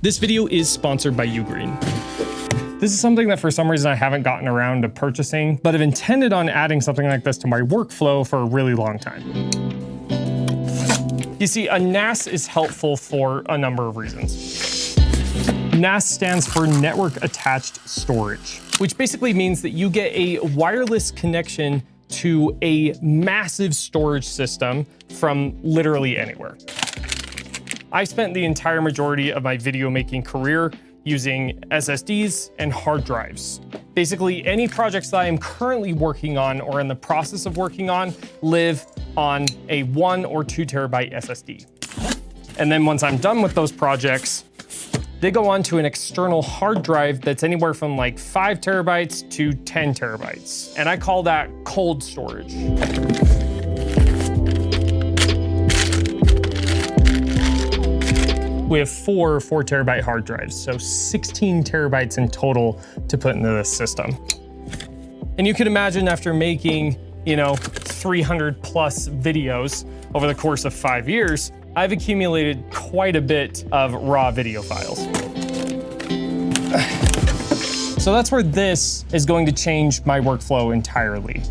This video is sponsored by UGREEN. This is something that for some reason I haven't gotten around to purchasing, but I've intended on adding something like this to my workflow for a really long time. You see, a NAS is helpful for a number of reasons. NAS stands for Network Attached Storage, which basically means that you get a wireless connection to a massive storage system from literally anywhere. I spent the entire majority of my video making career using SSDs and hard drives. Basically, any projects that I am currently working on or in the process of working on live on a 1 or 2 terabyte SSD. And then once I'm done with those projects, they go on to an external hard drive that's anywhere from like 5 terabytes to 10 terabytes. And I call that cold storage. We have four 4 terabyte hard drives, so 16 terabytes in total to put into this system. And you can imagine after making, 300 plus videos over the course of 5 years, I've accumulated quite a bit of raw video files. So that's where this is going to change my workflow entirely.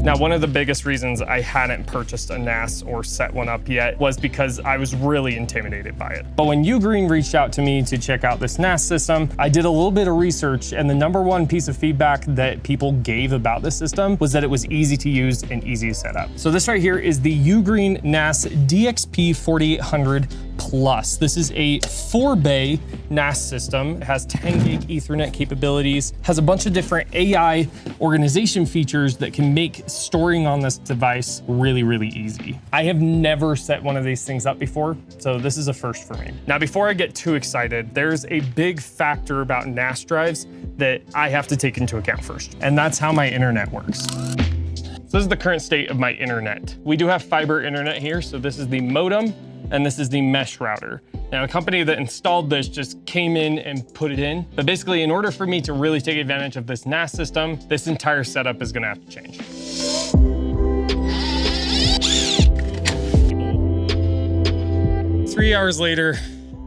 Now, one of the biggest reasons I hadn't purchased a NAS or set one up yet was because I was really intimidated by it. But when UGREEN reached out to me to check out this NAS system, I did a little bit of research, and the number one piece of feedback that people gave about this system was that it was easy to use and easy to set up. So this right here is the UGREEN NAS DXP4800 Plus. This is a 4-bay NAS system. It has 10 gig Ethernet capabilities, has a bunch of different AI organization features that can make storing on this device really, really easy. I have never set one of these things up before, so this is a first for me. Now, before I get too excited, there's a big factor about NAS drives that I have to take into account first, and that's how my internet works. So this is the current state of my internet. We do have fiber internet here, so this is the modem, and this is the mesh router. Now, the company that installed this just came in and put it in. But basically, in order for me to really take advantage of this NAS system, this entire setup is gonna have to change. 3 hours later,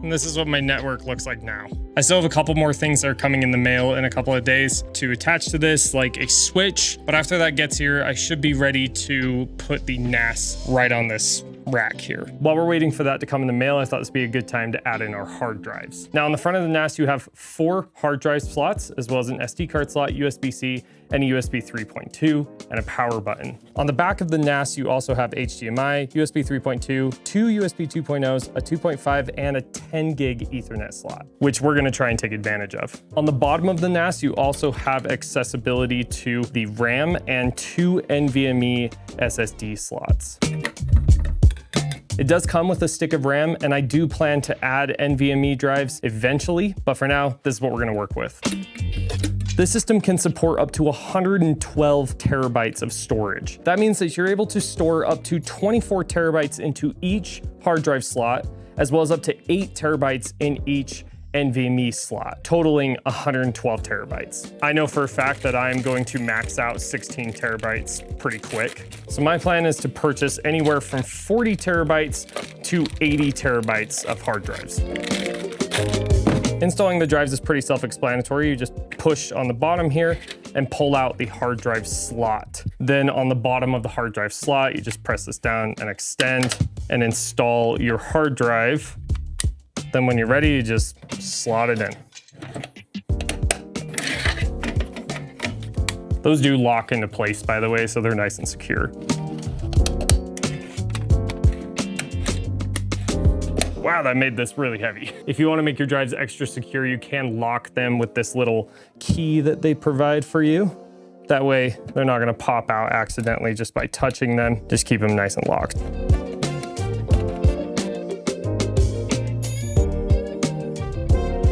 and this is what my network looks like now. I still have a couple more things that are coming in the mail in a couple of days to attach to this, like a switch. But after that gets here, I should be ready to put the NAS right on this rack here. While we're waiting for that to come in the mail, I thought this would be a good time to add in our hard drives. Now, on the front of the NAS, you have 4 hard drive slots, as well as an SD card slot, USB-C, and a USB 3.2, and a power button. On the back of the NAS, you also have HDMI, USB 3.2, 2 USB 2.0s, a 2.5, and a 10 gig Ethernet slot, which we're gonna try and take advantage of. On the bottom of the NAS, you also have accessibility to the RAM and 2 NVMe SSD slots. It does come with a stick of RAM, and I do plan to add NVMe drives eventually, but for now, this is what we're gonna work with. This system can support up to 112 terabytes of storage. That means that you're able to store up to 24 terabytes into each hard drive slot, as well as up to 8 terabytes in each NVMe slot, totaling 112 terabytes. I know for a fact that I'm going to max out 16 terabytes pretty quick. So my plan is to purchase anywhere from 40 terabytes to 80 terabytes of hard drives. Installing the drives is pretty self-explanatory. You just push on the bottom here and pull out the hard drive slot. Then on the bottom of the hard drive slot, you just press this down and extend and install your hard drive. Then when you're ready, you just slot it in. Those do lock into place, by the way, so they're nice and secure. Wow, that made this really heavy. If you want to make your drives extra secure, you can lock them with this little key that they provide for you. That way, they're not gonna pop out accidentally just by touching them. Just keep them nice and locked.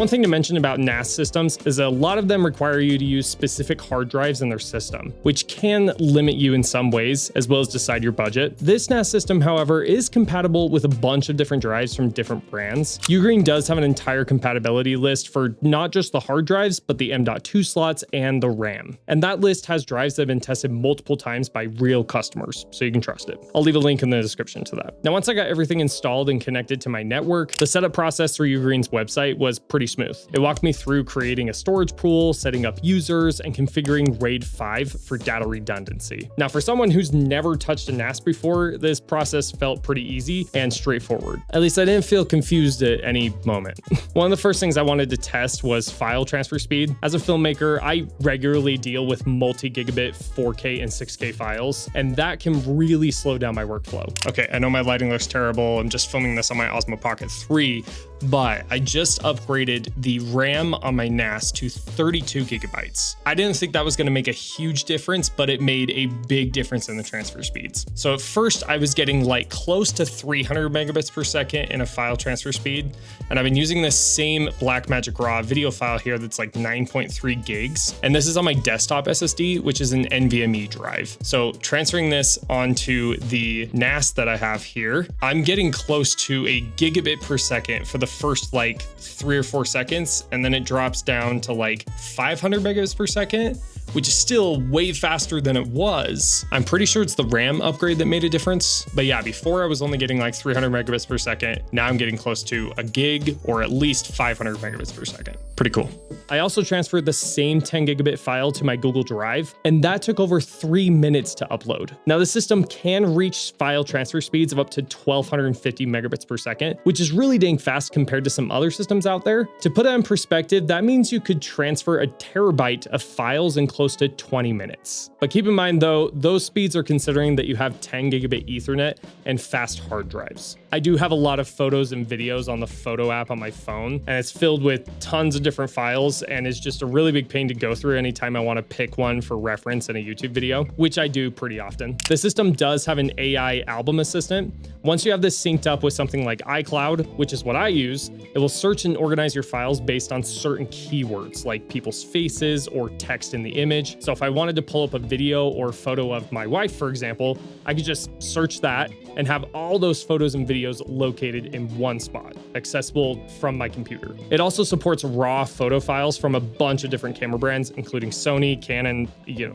One thing to mention about NAS systems is a lot of them require you to use specific hard drives in their system, which can limit you in some ways, as well as decide your budget. This NAS system, however, is compatible with a bunch of different drives from different brands. UGREEN does have an entire compatibility list for not just the hard drives, but the M.2 slots and the RAM. And that list has drives that have been tested multiple times by real customers, so you can trust it. I'll leave a link in the description to that. Now, once I got everything installed and connected to my network, the setup process through UGREEN's website was pretty smooth. It walked me through creating a storage pool, setting up users, and configuring RAID 5 for data redundancy. Now, for someone who's never touched a NAS before, this process felt pretty easy and straightforward. At least I didn't feel confused at any moment. One of the first things I wanted to test was file transfer speed. As a filmmaker, I regularly deal with multi-gigabit 4K and 6K files, and that can really slow down my workflow. Okay, I know my lighting looks terrible. I'm just filming this on my Osmo Pocket 3, but I just upgraded the RAM on my NAS to 32 gigabytes. I didn't think that was going to make a huge difference, but it made a big difference in the transfer speeds. So at first I was getting like close to 300 megabits per second in a file transfer speed. And I've been using this same Blackmagic RAW video file here that's like 9.3 gigs. And this is on my desktop SSD, which is an NVMe drive. So transferring this onto the NAS that I have here, I'm getting close to a gigabit per second for the first like 3 or 4 seconds, and then it drops down to like 500 megabits per second, which is still way faster than it was. I'm pretty sure it's the RAM upgrade that made a difference. But yeah, before I was only getting like 300 megabits per second. Now I'm getting close to a gig or at least 500 megabits per second. Pretty cool. I also transferred the same 10 gigabit file to my Google Drive, and that took over 3 minutes to upload. Now the system can reach file transfer speeds of up to 1250 megabits per second, which is really dang fast compared to some other systems out there. To put it in perspective, that means you could transfer a terabyte of files in close to 20 minutes. But keep in mind though, those speeds are considering that you have 10 gigabit Ethernet and fast hard drives. I do have a lot of photos and videos on the photo app on my phone, and it's filled with tons of different files, and it's just a really big pain to go through anytime I want to pick one for reference in a YouTube video, which I do pretty often. The system does have an AI album assistant. Once you have this synced up with something like iCloud, which is what I use, it will search and organize your files based on certain keywords like people's faces or text in the image. So if I wanted to pull up a video or photo of my wife, for example, I could just search that and have all those photos and videos located in one spot, accessible from my computer. It also supports raw photo files from a bunch of different camera brands, including Sony, Canon,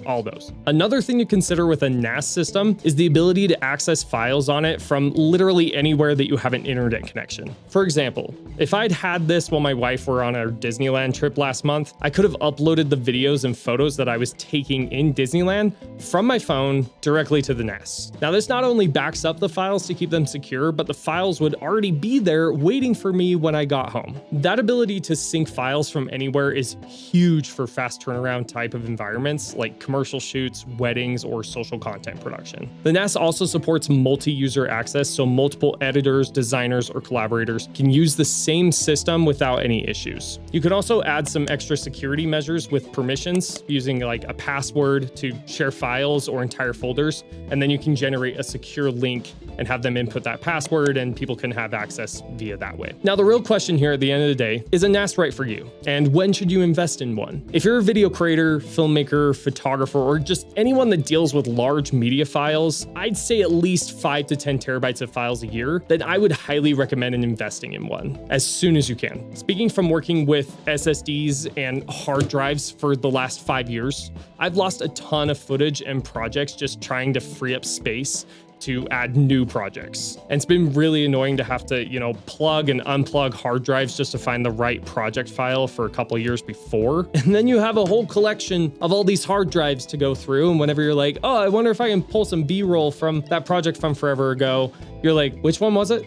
all those. Another thing to consider with a NAS system is the ability to access files on it from literally anywhere that you have an internet connection. For example, if I'd had this while my wife were on our Disneyland trip last month, I could have uploaded the videos and photos that I was taking in Disneyland from my phone directly to the NAS. Now, this not only backs up the files to keep them secure, but the files would already be there waiting for me when I got home. That ability to sync files from anywhere is huge for fast turnaround type of environments like commercial shoots, weddings, or social content production. The NAS also supports multi-user access, so multiple editors, designers, or collaborators can use the same system without any issues. You can also add some extra security measures with permissions using like a password to share files or entire folders, and then you can generate a secure link and have them input that password, and people can have access via that way. Now, the real question here at the end of the day is a NAS right for you? And when should you invest in one? If you're a video creator, filmmaker, photographer, or just anyone that deals with large media files, I'd say at least 5 to 10 terabytes of files a year, then I would highly recommend investing in one as soon as you can. Speaking from working with SSDs and hard drives for the last 5 years, I've lost a ton of footage and projects just trying to free up space to add new projects. And it's been really annoying to have to, plug and unplug hard drives just to find the right project file for a couple of years before. And then you have a whole collection of all these hard drives to go through. And whenever you're like, oh, I wonder if I can pull some B-roll from that project from forever ago, you're like, which one was it?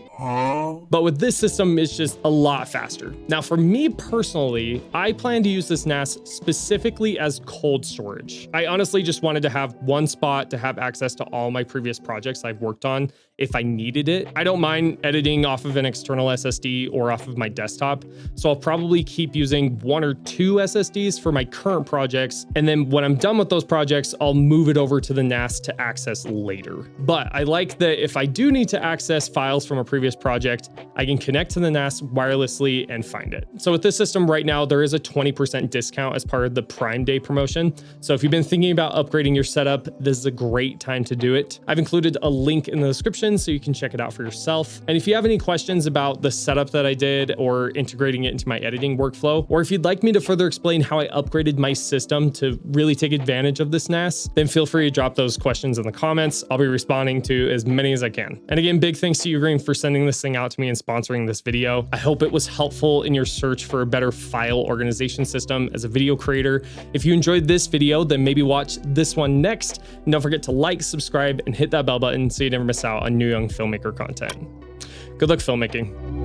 But with this system, it's just a lot faster. Now, for me personally, I plan to use this NAS specifically as cold storage. I honestly just wanted to have one spot to have access to all my previous projects projects I've worked on if I needed it. I don't mind editing off of an external SSD or off of my desktop, so I'll probably keep using 1 or 2 SSDs for my current projects, and then when I'm done with those projects, I'll move it over to the NAS to access later. But I like that if I do need to access files from a previous project, I can connect to the NAS wirelessly and find it. So with this system right now, there is a 20% discount as part of the Prime Day promotion. So if you've been thinking about upgrading your setup, this is a great time to do it. I've included a link in the description so you can check it out for yourself. And if you have any questions about the setup that I did or integrating it into my editing workflow, or if you'd like me to further explain how I upgraded my system to really take advantage of this NAS, then feel free to drop those questions in the comments. I'll be responding to as many as I can. And again, big thanks to UGREEN for sending this thing out to me and sponsoring this video. I hope it was helpful in your search for a better file organization system as a video creator. If you enjoyed this video, then maybe watch this one next. And don't forget to like, subscribe, and hit that bell button so you never miss out on new young filmmaker content. Good luck filmmaking.